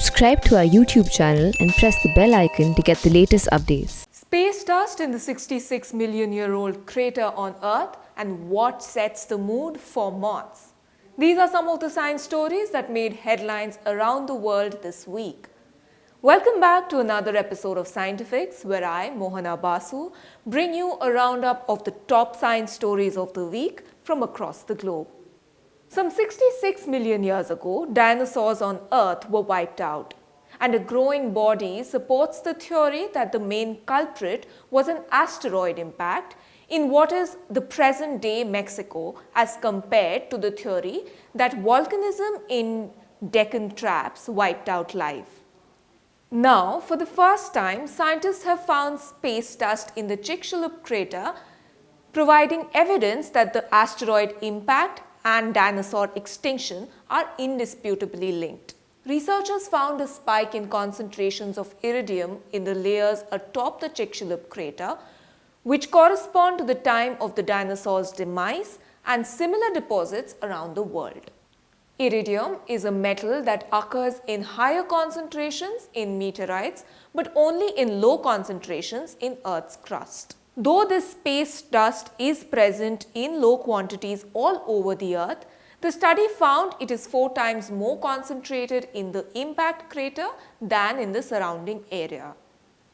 Subscribe to our YouTube channel and press the bell icon to get the latest updates. Space dust in the 66 million year old crater on Earth and what sets the mood for moths. These are some of the science stories that made headlines around the world this week. Welcome back to another episode of Scientifics, where I, Mohana Basu, bring you a roundup of the top science stories of the week from across the globe. Some 66 million years ago, dinosaurs on Earth were wiped out, and a growing body supports the theory that the main culprit was an asteroid impact in what is the present-day Mexico, as compared to the theory that volcanism in Deccan Traps wiped out life. Now, for the first time, scientists have found space dust in the Chicxulub crater, providing evidence that the asteroid impact and dinosaur extinction are indisputably linked. Researchers found a spike in concentrations of iridium in the layers atop the Chicxulub crater, which correspond to the time of the dinosaur's demise and similar deposits around the world. Iridium is a metal that occurs in higher concentrations in meteorites, but only in low concentrations in Earth's crust. Though this space dust is present in low quantities all over the Earth, the study found it is 4 times more concentrated in the impact crater than in the surrounding area.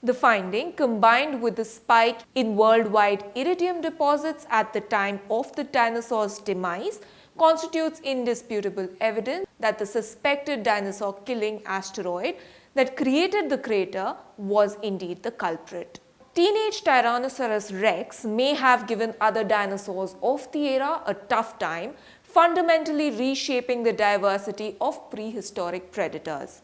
The finding, combined with the spike in worldwide iridium deposits at the time of the dinosaur's demise, constitutes indisputable evidence that the suspected dinosaur-killing asteroid that created the crater was indeed the culprit. Teenage Tyrannosaurus rex may have given other dinosaurs of the era a tough time, fundamentally reshaping the diversity of prehistoric predators.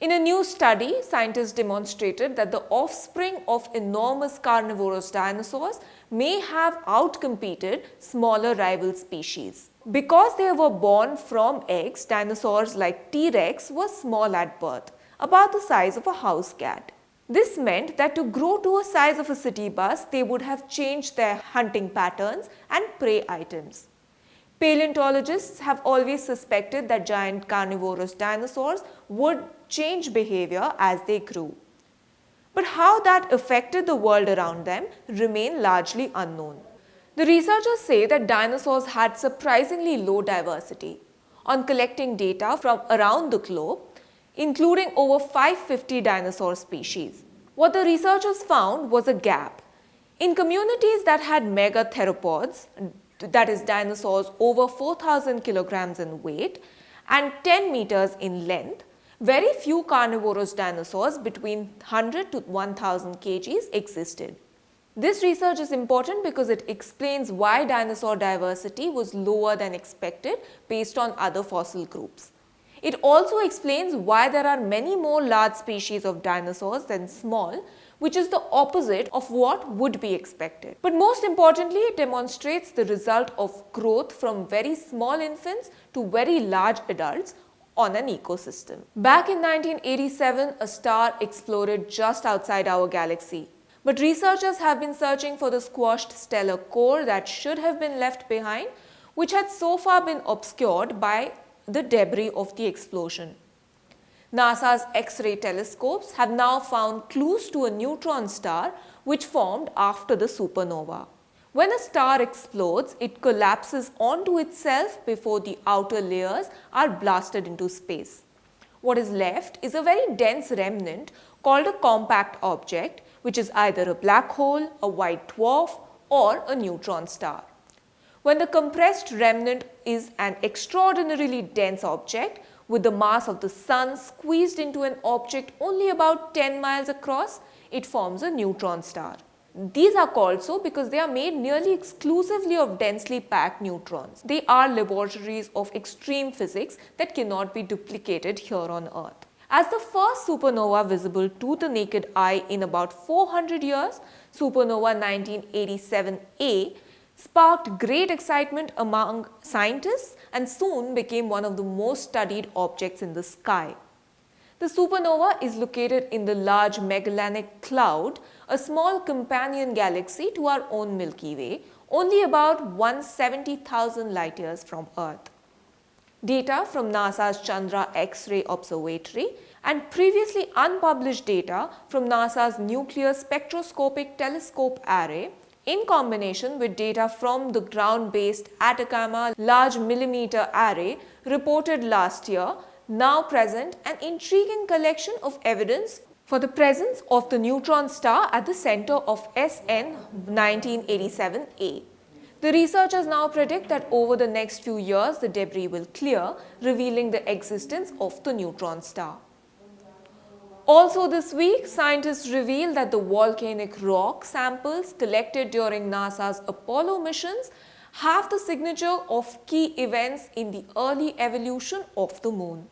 In a new study, scientists demonstrated that the offspring of enormous carnivorous dinosaurs may have outcompeted smaller rival species. Because they were born from eggs, dinosaurs like T-Rex were small at birth, about the size of a house cat. This meant that to grow to a size of a city bus, they would have changed their hunting patterns and prey items. Paleontologists have always suspected that giant carnivorous dinosaurs would change behavior as they grew. But how that affected the world around them remain largely unknown. The researchers say that dinosaurs had surprisingly low diversity. On collecting data from around the globe, including over 550 dinosaur species, what the researchers found was a gap. In communities that had megatheropods, that is dinosaurs over 4,000 kilograms in weight and 10 meters in length, very few carnivorous dinosaurs between 100 to 1,000 kgs existed. This research is important because it explains why dinosaur diversity was lower than expected based on other fossil groups. It also explains why there are many more large species of dinosaurs than small, which is the opposite of what would be expected. But most importantly, it demonstrates the result of growth from very small infants to very large adults on an ecosystem. Back in 1987, a star exploded just outside our galaxy. But researchers have been searching for the squashed stellar core that should have been left behind, which had so far been obscured by the debris of the explosion. NASA's X-ray telescopes have now found clues to a neutron star which formed after the supernova. When a star explodes, it collapses onto itself before the outer layers are blasted into space. What is left is a very dense remnant called a compact object, which is either a black hole, a white dwarf, or a neutron star. When the compressed remnant is an extraordinarily dense object with the mass of the Sun squeezed into an object only about 10 miles across, it forms a neutron star. These are called so because they are made nearly exclusively of densely packed neutrons. They are laboratories of extreme physics that cannot be duplicated here on Earth. As the first supernova visible to the naked eye in about 400 years, supernova 1987A sparked great excitement among scientists and soon became one of the most studied objects in the sky. The supernova is located in the large Magellanic Cloud, a small companion galaxy to our own Milky Way, only about 170,000 light years from Earth. data from NASA's Chandra X-ray Observatory, and previously unpublished data from NASA's Nuclear Spectroscopic Telescope Array, in combination with data from the ground-based Atacama Large Millimeter Array reported last year, now present an intriguing collection of evidence for the presence of the neutron star at the center of SN 1987A. The researchers now predict that over the next few years the debris will clear, revealing the existence of the neutron star. Also this week, scientists revealed that the volcanic rock samples collected during NASA's Apollo missions have the signature of key events in the early evolution of the moon.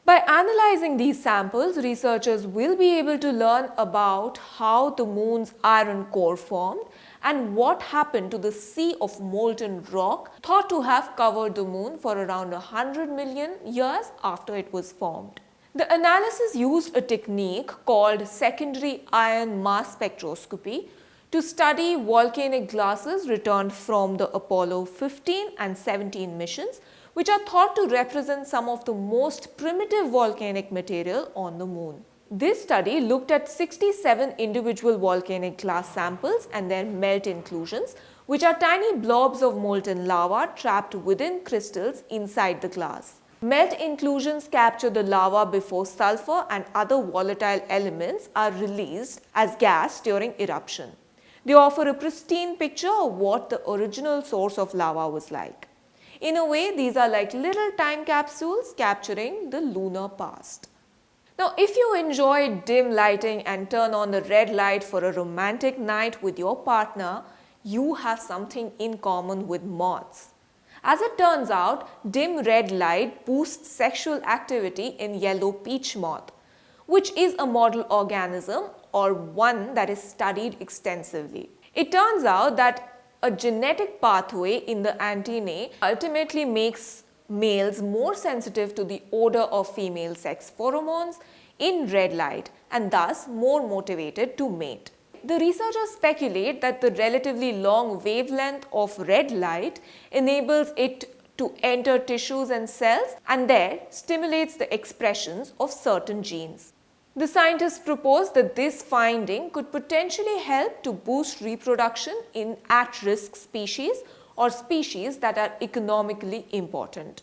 By analyzing these samples, researchers will be able to learn about how the moon's iron core formed and what happened to the sea of molten rock thought to have covered the moon for around 100 million years after it was formed. The analysis used a technique called secondary iron mass spectroscopy to study volcanic glasses returned from the Apollo 15 and 17 missions, which are thought to represent some of the most primitive volcanic material on the moon. This study looked at 67 individual volcanic glass samples and their melt inclusions, which are tiny blobs of molten lava trapped within crystals inside the glass. Melt inclusions capture the lava before sulfur and other volatile elements are released as gas during eruption. They offer a pristine picture of what the original source of lava was like. In a way, these are like little time capsules capturing the lunar past. Now, if you enjoy dim lighting and turn on the red light for a romantic night with your partner, you have something in common with moths. As it turns out, dim red light boosts sexual activity in yellow peach moth, which is a model organism or one that is studied extensively. It turns out that a genetic pathway in the antennae ultimately makes males more sensitive to the odor of female sex pheromones in red light and thus more motivated to mate. The researchers speculate that the relatively long wavelength of red light enables it to enter tissues and cells and there stimulates the expressions of certain genes. The scientists propose that this finding could potentially help to boost reproduction in at-risk species or species that are economically important.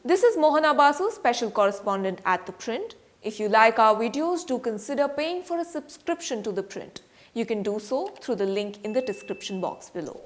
This is Mohana Basu, special correspondent at The Print. If you like our videos, do consider paying for a subscription to The Print. You can do so through the link in the description box below.